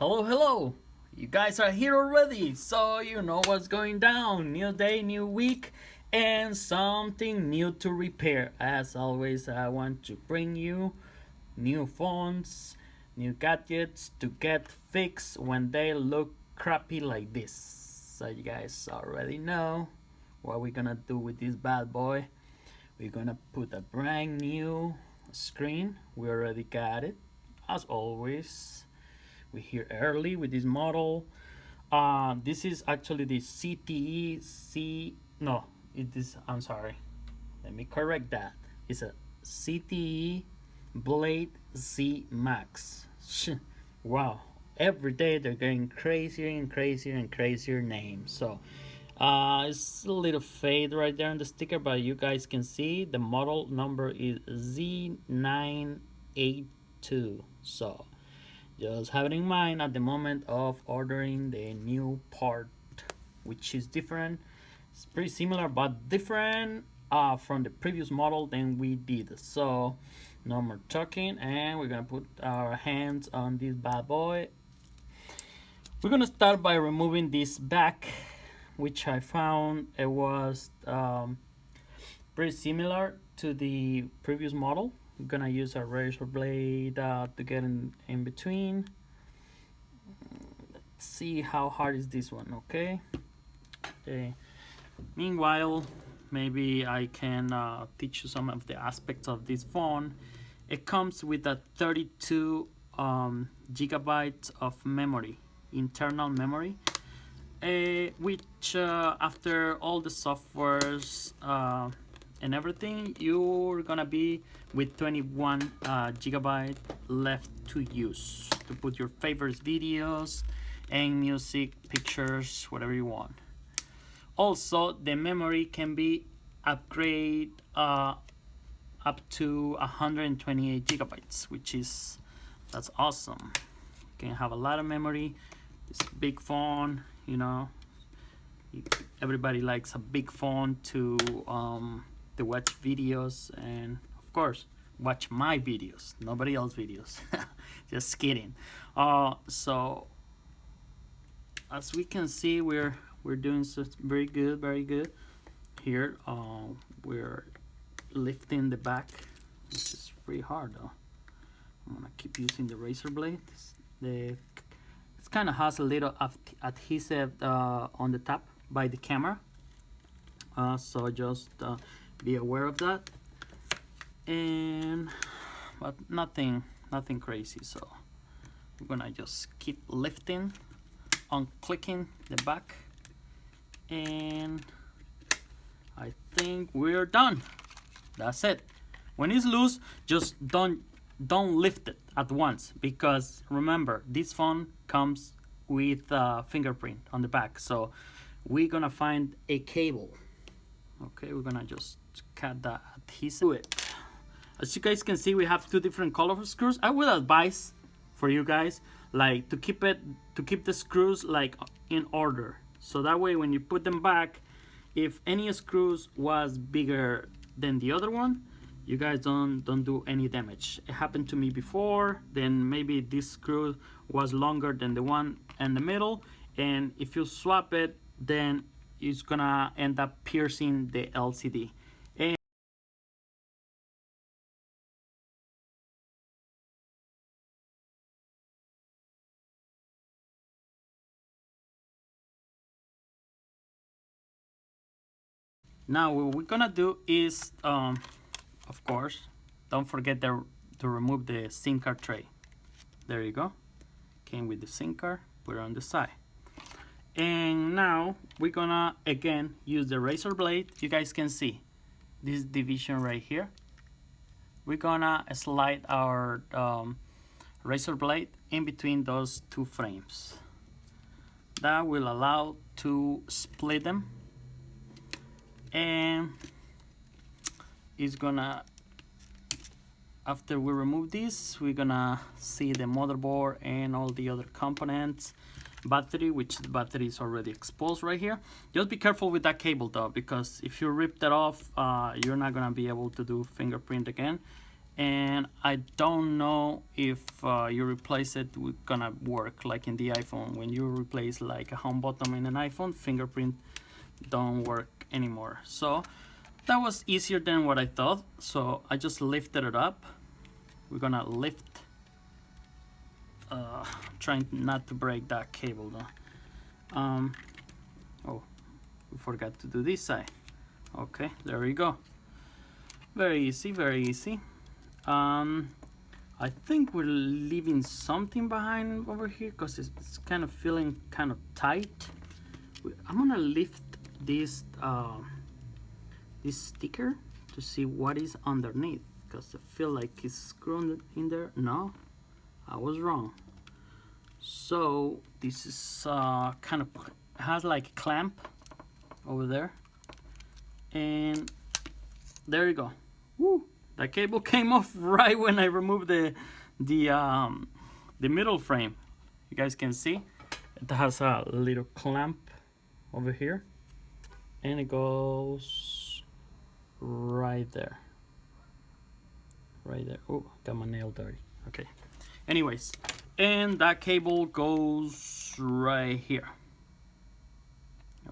Hello, hello! You guys are here already, so you know what's going down. New day, new week, and something new to repair. As always, I want to bring you new phones, new gadgets to get fixed when they look crappy like this. So you guys already know what we're gonna do with this bad boy. We're gonna put a brand new screen. We already got it, as always. We're here early with this model. This is actually the ZTE C. No, it is. I'm sorry. Let me correct that. It's a ZTE Blade Z Max. Wow. Every day they're getting crazier and crazier and crazier names. So it's a little fade right there on the sticker, but you guys can see the model number is Z982. So just have it in mind at the moment of ordering the new part, which is different. It's pretty similar but different from the previous model than we did. So no more talking, and we're gonna put our hands on this bad boy. We're gonna start by removing this back, which I found it was pretty similar to the previous model. I'm gonna use a razor blade to get in between. Let's see how hard is this one. Okay. Meanwhile, maybe I can teach you some of the aspects of this phone. It comes with a 32 gigabytes of memory, internal memory, which after all the softwares and everything, you're gonna be with 21 gigabyte left to use to put your favorite videos and music, pictures, whatever you want. Also, the memory can be upgraded up to 128 gigabytes, which is that's awesome. You can have a lot of memory. This big phone, you know, everybody likes a big phone to watch videos, and of course watch my videos, nobody else videos. Just kidding. So as we can see, we're doing so very good here. We're lifting the back, which is pretty hard though. I'm gonna keep using the razor blade. It kind of has a little adhesive on the top by the camera, so just be aware of that. But nothing crazy. So I'm gonna just keep lifting, unclicking the back, and I think we're done. That's it. When it's loose, just don't lift it at once, because remember, this phone comes with a fingerprint on the back. So we're gonna find a cable. Okay, we're gonna just cut the adhesive to it. As you guys can see, we have two different color screws. I would advise for you guys, like, to keep the screws like in order, so that way when you put them back, if any screws was bigger than the other one, you guys don't do any damage. It happened to me before. Then maybe this screw was longer than the one in the middle, and if you swap it, then it's gonna end up piercing the LCD. And now what we're gonna do is, of course, don't forget to remove the SIM card tray. There you go. Came with the SIM card, put it on the side. And now we're gonna again use the razor blade. You guys can see this division right here. We're gonna slide our razor blade in between those two frames. That will allow to split them, and it's gonna, after we remove this, we're gonna see the motherboard and all the other components. Battery, which the battery is already exposed right here. Just be careful with that cable though, because if you rip that off, you're not gonna be able to do fingerprint again. and I don't know if you replace it, it's gonna work like in the iPhone. When you replace like a home button in an iPhone, fingerprint don't work anymore. So that was easier than what I thought. So I just lifted it up. We're gonna lift, trying not to break that cable though. Oh, we forgot to do this side. Okay, there we go. Very easy, very easy. I think we're leaving something behind over here because it's kind of feeling kind of tight. I'm gonna lift this this sticker to see what is underneath, because I feel like it's screwed in there. No, I was wrong. So this is kind of has like a clamp over there, and there you go. Woo! The cable came off right when I removed the middle frame. You guys can see it has a little clamp over here, and it goes right there. Right there. Oh, got my nail dirty. Okay. Anyways, and that cable goes right here.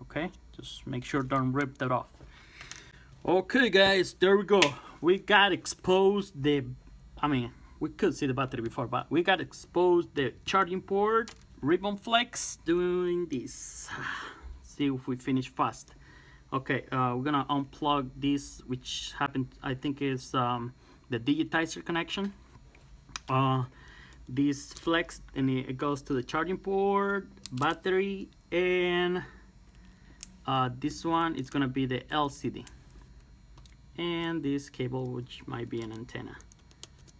Okay, just make sure don't rip that off. Okay guys, there we go. We got exposed we could see the battery before, but we got exposed the charging port, ribbon flex, doing this. See if we finish fast. Okay, we're gonna unplug this, which happened, I think is the digitizer connection. This flex, and it goes to the charging port, battery, and this one is gonna be the LCD, and this cable, which might be an antenna.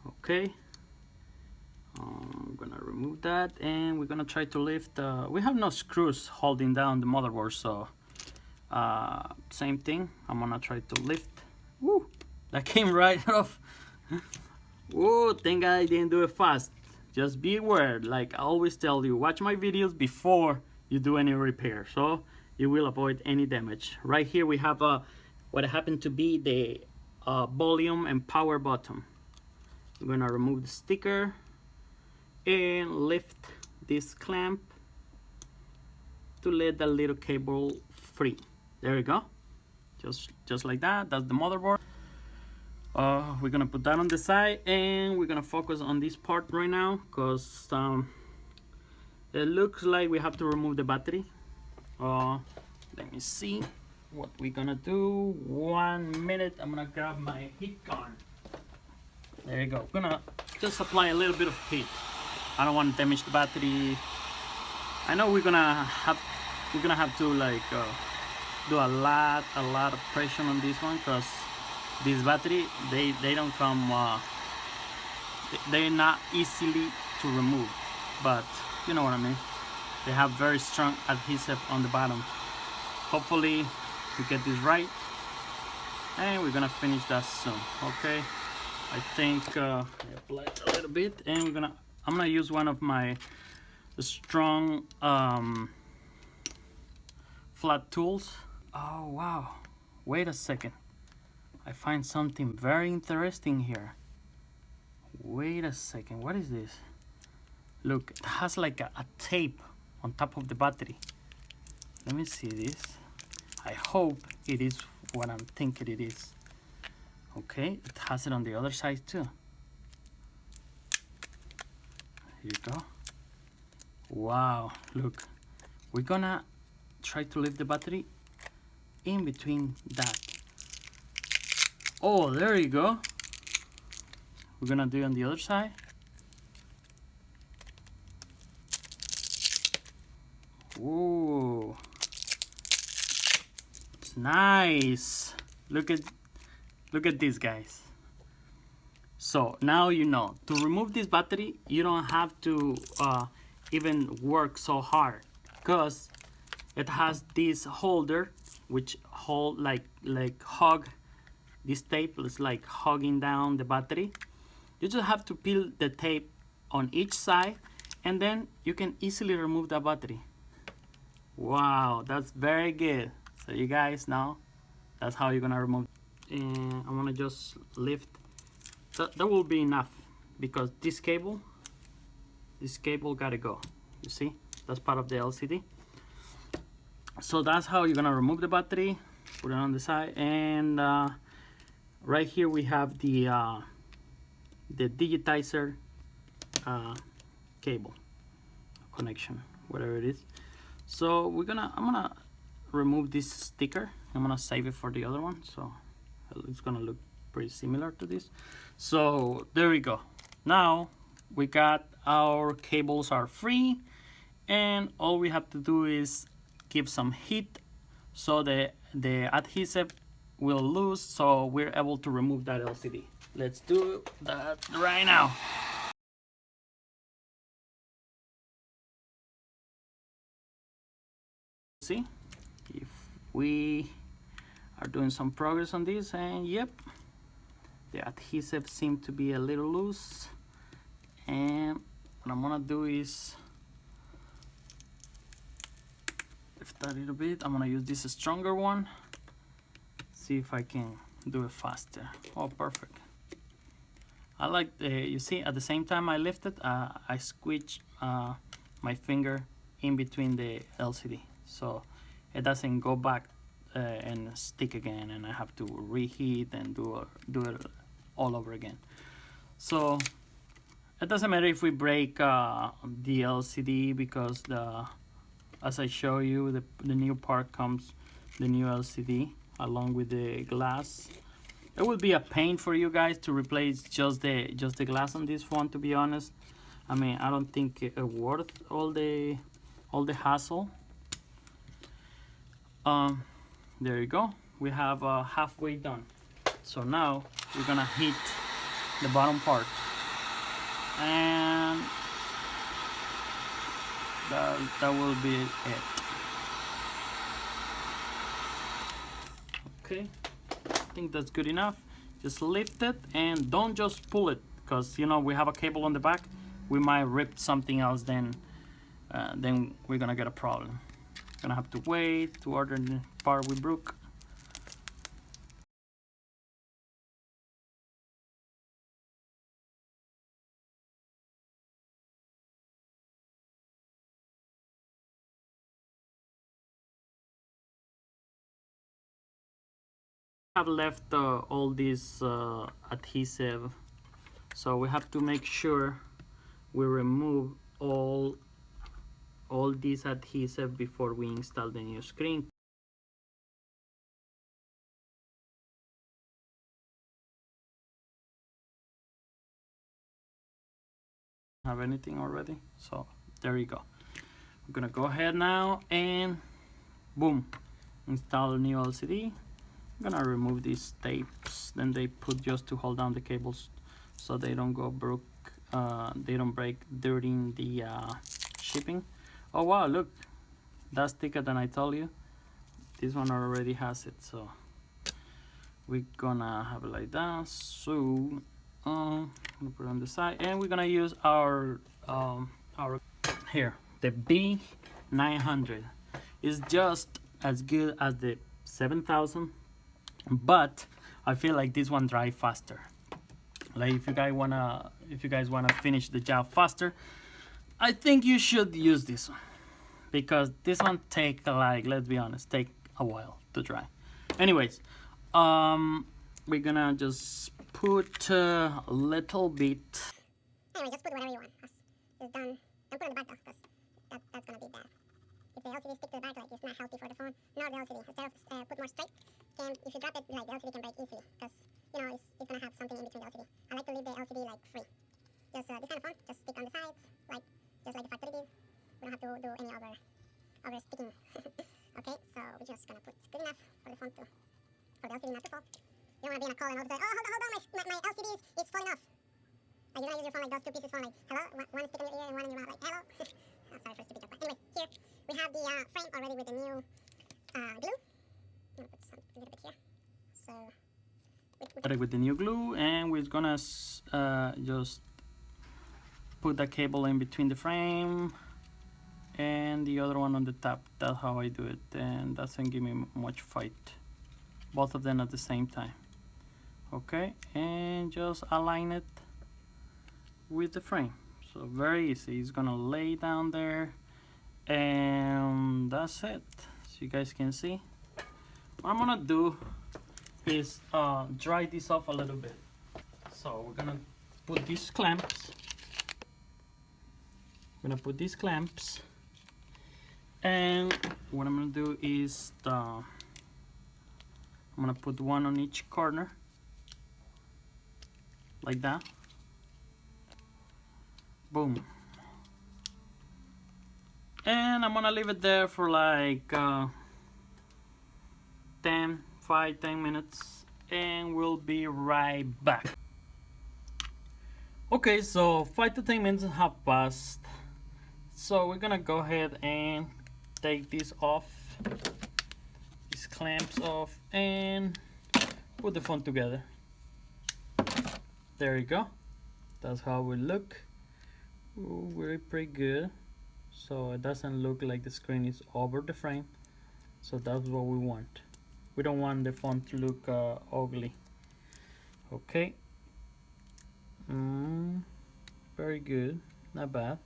Okay, I'm gonna remove that, and we're gonna try to lift. We have no screws holding down the motherboard, so same thing. I'm gonna try to lift. Woo! That came right off. Whoa! Thank God I didn't do it fast. Just be aware, like I always tell you, watch my videos before you do any repair, so you will avoid any damage. Right here we have what happened to be the volume and power button. I'm gonna remove the sticker and lift this clamp to let the little cable free. There you go. Just like that. That's the motherboard. We're gonna put that on the side, and we're gonna focus on this part right now, because it looks like we have to remove the battery. Let me see what we're gonna do. 1 minute. I'm gonna grab my heat gun. There you go. I'm gonna just apply a little bit of heat. I don't want to damage the battery. I know we're gonna have to like do a lot of pressure on this one, because this battery, they don't come, they're not easily to remove, but you know what I mean. They have very strong adhesive on the bottom. Hopefully we get this right, and we're gonna finish that soon. Okay, I think I applied a little bit, and I'm gonna use one of my strong flat tools. Oh wow, wait a second, I find something very interesting here. Wait a second, what is this? Look, it has like a tape on top of the battery. Let me see this. I hope it is what I'm thinking it is. Okay, it has it on the other side too. Here you go. Wow, look. We're gonna try to leave the battery in between that. Oh, there you go. We're gonna do it on the other side. Ooh, it's nice. Look at this, guys. So now you know, to remove this battery, you don't have to even work so hard, because it has this holder which hold like hug. This tape is like hugging down the battery. You just have to peel the tape on each side, and then you can easily remove the battery. Wow, that's very good. So you guys know that's how you're gonna remove. And I'm gonna just lift that will be enough, because this cable gotta go. You see, that's part of the LCD. So that's how you're gonna remove the battery, put it on the side, and right here we have the digitizer cable connection, whatever it is. So I'm gonna remove this sticker. I'm gonna save it for the other one, so it's gonna look pretty similar to this. So there we go. Now we got our cables are free, and all we have to do is give some heat so the adhesive will lose, so we're able to remove that LCD. Let's do that right now. See if we are doing some progress on this, and yep, the adhesive seems to be a little loose. And what I'm gonna do is lift that a little bit. I'm gonna use this stronger one, see if I can do it faster. Oh, perfect. I like the, you see, at the same time I lift it, I squeeze my finger in between the LCD, so it doesn't go back and stick again, and I have to reheat and do it all over again. So it doesn't matter if we break the LCD, because as I show you, the new part comes, the new LCD along with the glass. It would be a pain for you guys to replace just the glass on this phone, to be honest. I mean, I don't think it worth all the hassle. There you go. We have halfway done. So now we're gonna heat the bottom part, and that will be it. Okay, I think that's good enough. Just lift it, and don't just pull it, because you know we have a cable on the back. We might rip something else, then we're gonna get a problem. Gonna have to wait to order the part we broke. Have left all this adhesive, so we have to make sure we remove all this adhesive before we install the new screen. Have anything already, so there you go. I'm gonna go ahead now and boom, install a new LCD. I'm gonna remove these tapes, then they put just to hold down the cables so they don't go broke, they don't break during the shipping. Oh wow, look, that's thicker than I told you. This one already has it, so we're gonna have it like that. So I'm gonna put it on the side, and we're gonna use our here, the B900 is just as good as the 7000, but I feel like this one dries faster. Like if you guys wanna finish the job faster, I think you should use this one, because this one take, like, let's be honest, take a while to dry. Anyways, we're gonna just put a little bit. Anyway, just put whatever you want. It's done. Don't put it on the back though, because that's gonna be bad. If the LCD stick to the back, like, it's not healthy for the phone. Nor the LCD. Instead of put more straight, if you drop it, like, the LCD can break easily, because you know it's gonna have something in between the LCD. I like to leave the LCD like free. Just this kind of phone, just stick on the sides, like just like the factory did. We don't have to do any over sticking. Okay, so we're just gonna put good enough for the phone to, for the LCD not to fall. You don't wanna be in a call and all of a sudden, oh, hold on, my LCD is falling off. Like, you're gonna use your phone like those two pieces phone, like, hello, one stick in your ear and one in your mouth, like, hello. Oh, sorry for speaking up, but anyway, here we have the frame already with the new glue. I'm gonna put some, a little bit here. So with the new glue, and we're gonna just put the cable in between the frame and the other one on the top. That's how I do it, and that doesn't give me much fight. Both of them at the same time. Okay, and just align it with the frame. So very easy. It's gonna lay down there, and that's it. So you guys can see. What I'm gonna do is dry this off a little bit. So we're gonna put these clamps. I'm gonna put these clamps, and what I'm gonna do is I'm gonna put one on each corner, like that. Boom. And I'm gonna leave it there for like 10 minutes, and we'll be right back. Okay, so 5 to 10 minutes have passed, so we're gonna go ahead and take this off, these clamps off, and put the phone together. There you go. That's how we look. Ooh, we're pretty good. So it doesn't look like the screen is over the frame. So that's what we want. We don't want the phone to look ugly. Okay. Very good. Not bad.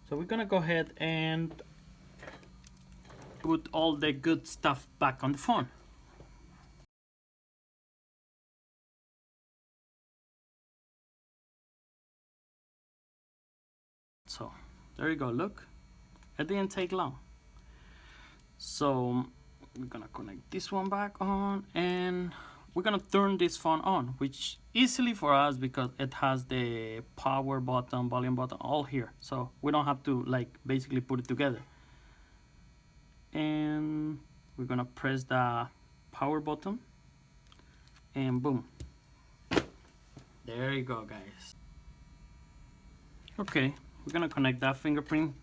So we're gonna go ahead and put all the good stuff back on the phone. So there you go, look, it didn't take long. So we're gonna connect this one back on, and we're gonna turn this phone on, which easily for us because it has the power button, volume button all here, so we don't have to like basically put it together. And we're gonna press the power button, and boom, there you go, guys. Okay, we're gonna connect that fingerprint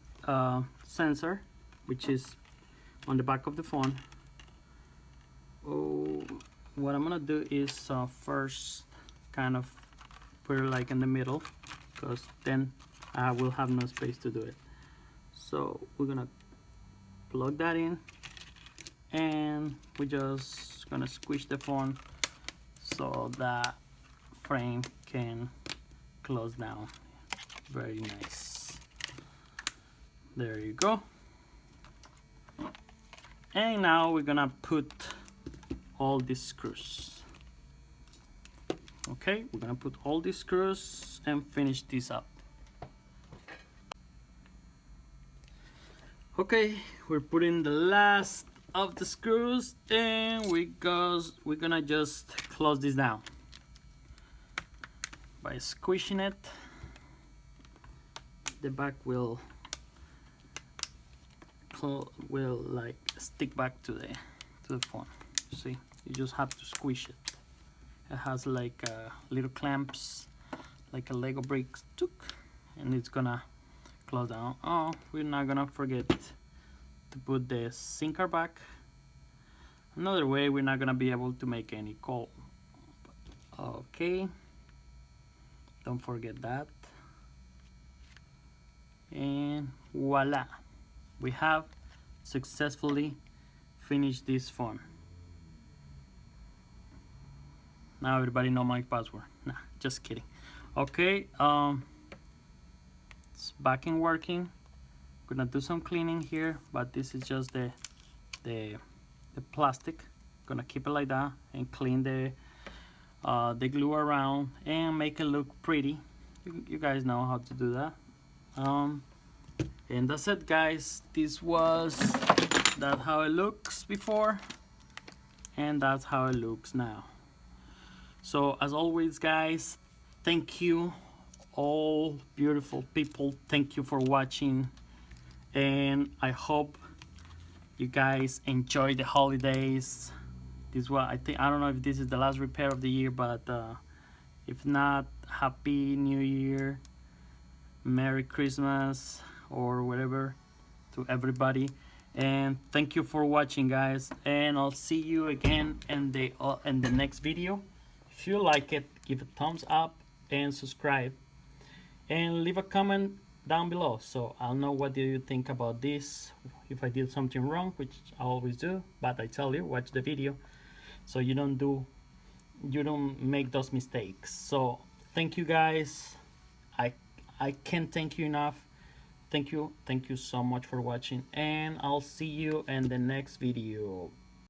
sensor, which is on the back of the phone. Oh, what I'm gonna do is first kind of put it like in the middle, because then I will have no space to do it. So we're gonna plug that in, and we're just gonna squish the phone so that frame can close down. Very nice. There you go. And now we're gonna put all these screws. Okay, we're gonna put all these screws and finish this up. Okay, we're putting the last of the screws, and we're gonna just close this down by squishing it. The back will like stick back to the phone. See, you just have to squish it. It has like little clamps, like a Lego bricks, and it's gonna close down. Oh, we're not gonna forget to put the SIM card back. Another way we're not gonna be able to make any call. Okay, don't forget that. And voila, we have successfully finished this phone. Now everybody know my password. Nah, just kidding. Okay, it's back in working. Gonna do some cleaning here, but this is just the plastic. Gonna keep it like that and clean the glue around and make it look pretty. You guys know how to do that. And that's it, guys. That's how it looks before, and that's how it looks now. So as always, guys, thank you all beautiful people. Thank you for watching, and I hope you guys enjoy the holidays. I don't know if this is the last repair of the year, but if not, happy new year, merry Christmas, or whatever to everybody. And thank you for watching, guys, and I'll see you again in the next video. If you like it, give a thumbs up and subscribe, and leave a comment down below so I'll know what do you think about this. If I did something wrong, which I always do, but I tell you, watch the video so you don't do you don't make those mistakes. So thank you guys. I I can't thank you enough. Thank you so much for watching, and I'll see you in the next video.